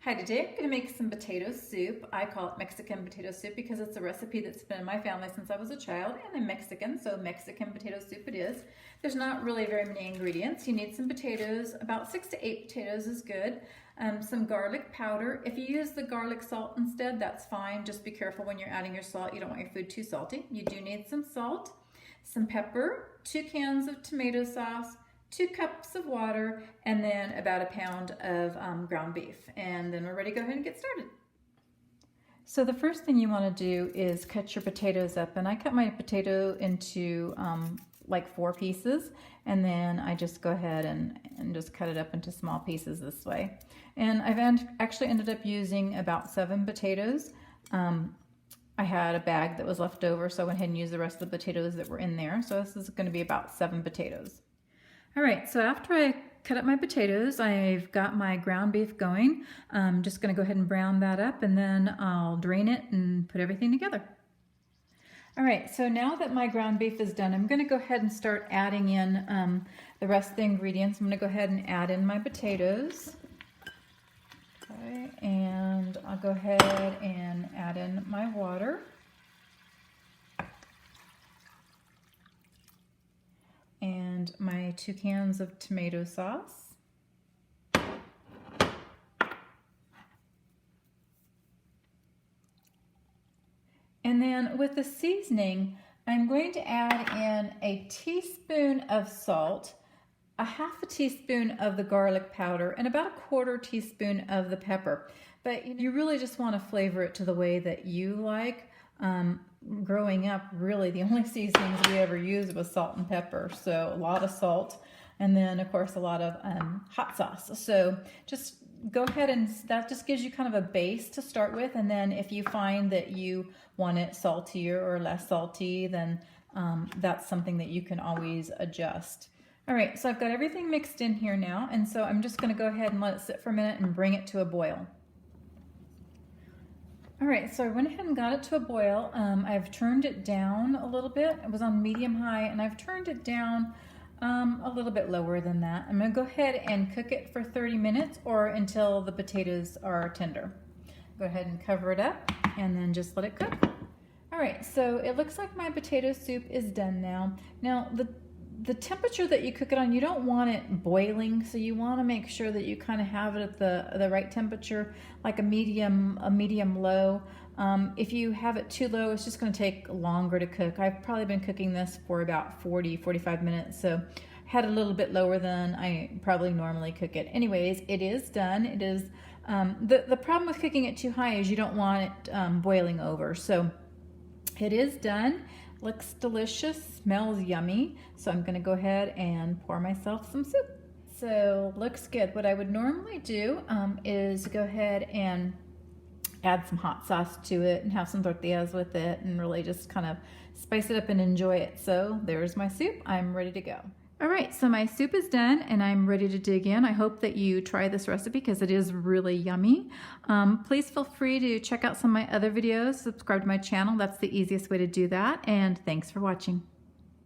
Hi, today I'm going to make some potato soup. I call it Mexican potato soup because it's a recipe that's been in my family since I was a child, and I'm Mexican, so Mexican potato soup it is. There's not really very many ingredients. You need some potatoes, about 6 to 8 potatoes is good, some garlic powder. If you use the garlic salt instead, that's fine. Just be careful when you're adding your salt. You don't want your food too salty. You do need some salt, some pepper, 2 cans of tomato sauce, 2 cups of water, and then about a pound of ground beef. And then we're ready to go ahead and get started. So the first thing you want to do is cut your potatoes up. And I cut my potato into like 4 pieces. And then I just go ahead and just cut it up into small pieces this way. And I've actually ended up using about 7 potatoes. I had a bag that was left over, so I went ahead and used the rest of the potatoes that were in there. So this is going to be about 7 potatoes. All right, so after I cut up my potatoes, I've got my ground beef going. I'm just gonna go ahead and brown that up, and then I'll drain it and put everything together. All right, so now that my ground beef is done, I'm gonna go ahead and start adding in the rest of the ingredients. I'm gonna go ahead and add in my potatoes. Okay, and I'll go ahead and add in my water. And my 2 cans of tomato sauce. And then with the seasoning, I'm going to add in a teaspoon of salt, a half a teaspoon of the garlic powder, and about a 1/4 teaspoon of the pepper. But you really just want to flavor it to the way that you like. Growing up, really the only seasonings we ever used was salt and pepper, so a lot of salt, and then of course a lot of hot sauce. So just go ahead, and that just gives you kind of a base to start with, and then if you find that you want it saltier or less salty, then that's something that you can always adjust. All right, so I've got everything mixed in here now, and so I'm just going to go ahead and let it sit for a minute and bring it to a boil. All right, so I went ahead and got it to a boil. I've turned it down a little bit. It was on medium high, and I've turned it down a little bit lower than that. I'm gonna go ahead and cook it for 30 minutes or until the potatoes are tender. Go ahead and cover it up and then just let it cook. All right, so it looks like my potato soup is done now. Now, the temperature that you cook it on, you don't want it boiling, so you want to make sure that you kind of have it at the right temperature, like a medium low. If you have it too low, it's just going to take longer to cook. I've probably been cooking this for about 40-45 minutes, so I had a little bit lower than I probably normally cook it. Anyways, it is done. It is the problem with cooking it too high is you don't want it boiling over. So it is done. Looks delicious, smells yummy. So I'm gonna go ahead and pour myself some soup. So looks good. What I would normally do is go ahead and add some hot sauce to it and have some tortillas with it and really just kind of spice it up and enjoy it. So there's my soup. I'm ready to go. All right, so my soup is done and I'm ready to dig in. I hope that you try this recipe because it is really yummy. Please feel free to check out some of my other videos, subscribe to my channel. That's the easiest way to do that. And thanks for watching.